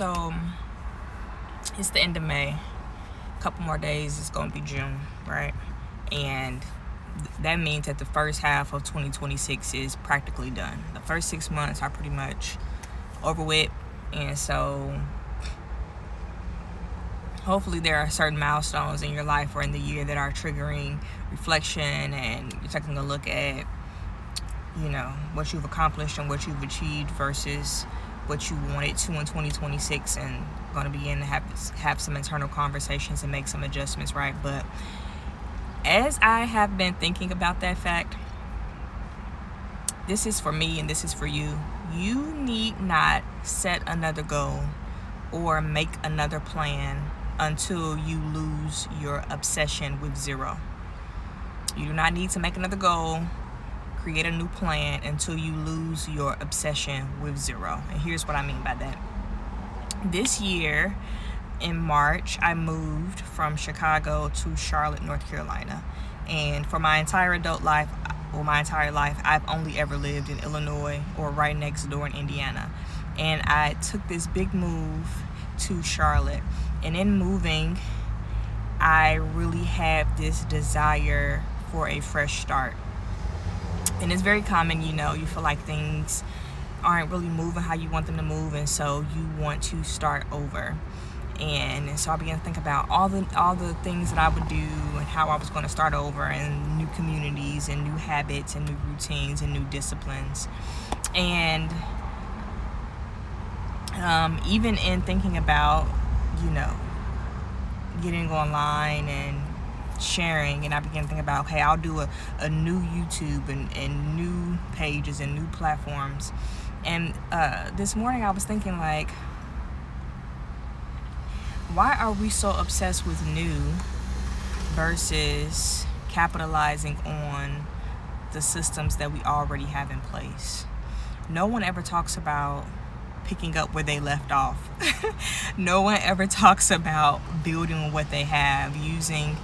So it's the end of May. A couple more days, it's going to be June, right? And that means that the first half of 2026 is practically done. The first 6 months are pretty much over with. And so hopefully there are certain milestones in your life or in the year that are triggering reflection, and you're taking a look at, what you've accomplished and what you've achieved versus what you wanted to in 2026, and going to begin to have some internal conversations and make some adjustments, right? But as I have been thinking about that fact, this is for me and this is for you. You need not set another goal or make another plan until you lose your obsession with zero. You do not need to make another goal, create a new plan until you lose your obsession with zero. And here's what I mean by that. This year in March, I moved from Chicago to Charlotte, North Carolina. And for my entire adult life, I've only ever lived in Illinois or right next door in Indiana. And I took this big move to Charlotte. And in moving, I really have this desire for a fresh start. And it's very common, you feel like things aren't really moving how you want them to move, and so you want to start over. And so I began to think about all the things that I would do and how I was going to start over, and new communities and new habits and new routines and new disciplines. And even in thinking about, getting online and sharing, and I began to think about, okay, I'll do a new YouTube and new pages and new platforms. And this morning I was thinking, like, why are we so obsessed with new versus capitalizing on the systems that we already have in place? No one ever talks about picking up where they left off. No one ever talks about building what they have, using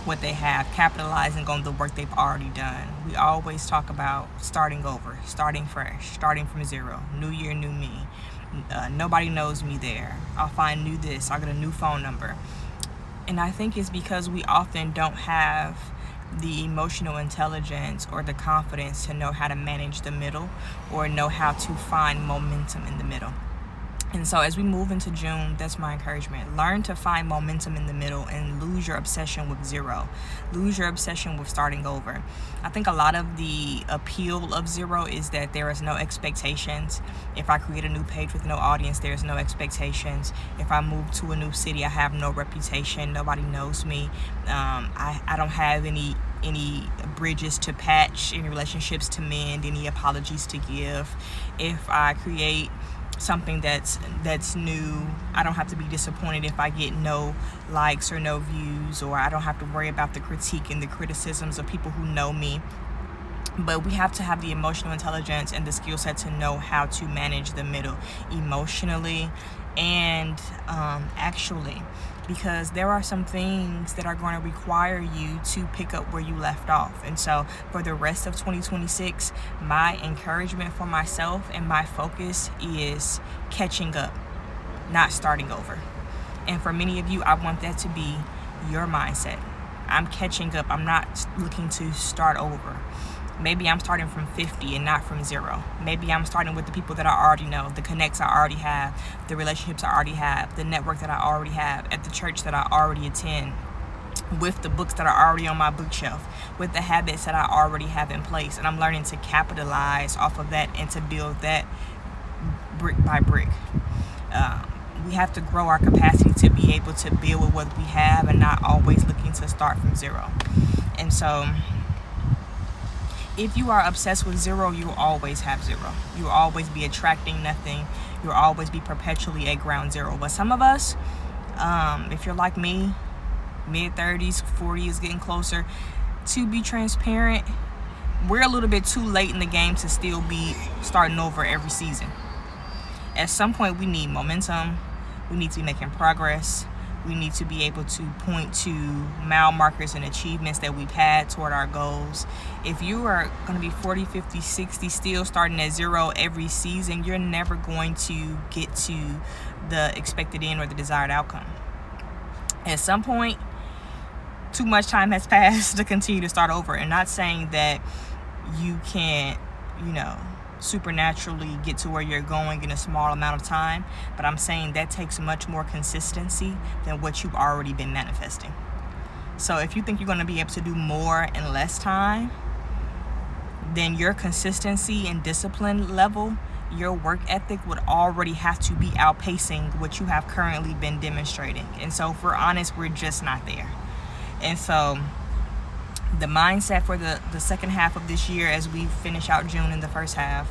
what they have, capitalizing on the work they've already done. We always talk about starting over, starting fresh, starting from zero, new year, new me. Nobody knows me there. I'll find new this, I'll get a new phone number. And I think it's because we often don't have the emotional intelligence or the confidence to know how to manage the middle or know how to find momentum in the middle. And so as we move into June, that's my encouragement. Learn to find momentum in the middle and lose your obsession with zero. Lose your obsession with starting over. I think a lot of the appeal of zero is that there is no expectations. If I create a new page with no audience, there's no expectations. If I move to a new city, I have no reputation. Nobody knows me. I don't have any bridges to patch, any relationships to mend, any apologies to give. If I create something that's new, I don't have to be disappointed if I get no likes or no views, or I don't have to worry about the critique and the criticisms of people who know me. But we have to have the emotional intelligence and the skill set to know how to manage the middle emotionally and actually, because there are some things that are going to require you to pick up where you left off. And so for the rest of 2026, my encouragement for myself and my focus is catching up, not starting over. And for many of you, I want that to be your mindset. I'm catching up. I'm not looking to start over. Maybe I'm starting from 50 and not from zero. Maybe I'm starting with the people that I already know, the connects I already have, the relationships I already have, the network that I already have, at the church that I already attend, with the books that are already on my bookshelf, with the habits that I already have in place. And I'm learning to capitalize off of that and to build that brick by brick. We have to grow our capacity to be able to build with what we have and not always looking to start from zero. And so if you are obsessed with zero, you'll always have zero. You'll always be attracting nothing. You'll always be perpetually at ground zero. But some of us, if you're like me, mid-30s, 40 is getting closer, to be transparent, we're a little bit too late in the game to still be starting over every season. At some point, we need momentum. We need to be making progress. We need to be able to point to mile markers and achievements that we've had toward our goals. If you are going to be 40, 50, 60, still starting at zero every season, you're never going to get to the expected end or the desired outcome. At some point, too much time has passed to continue to start over. And not saying that you can't, supernaturally get to where you're going in a small amount of time, but I'm saying that takes much more consistency than what you've already been manifesting. So if you think you're going to be able to do more in less time, then your consistency and discipline level, your work ethic would already have to be outpacing what you have currently been demonstrating. And so if we're honest, we're just not there. And so the mindset for the second half of this year, as we finish out June in the first half,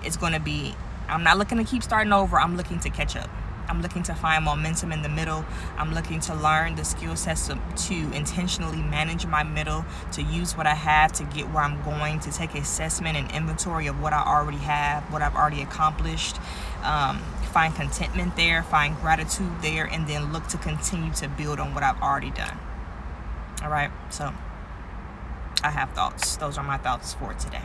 is going to be, I'm not looking to keep starting over. I'm looking to catch up. I'm looking to find momentum in the middle. I'm looking to learn the skill sets to intentionally manage my middle, to use what I have to get where I'm going, to take assessment and inventory of what I already have, what I've already accomplished, find contentment there, find gratitude there, and then look to continue to build on what I've already done. All right, so I have thoughts. Those are my thoughts for today.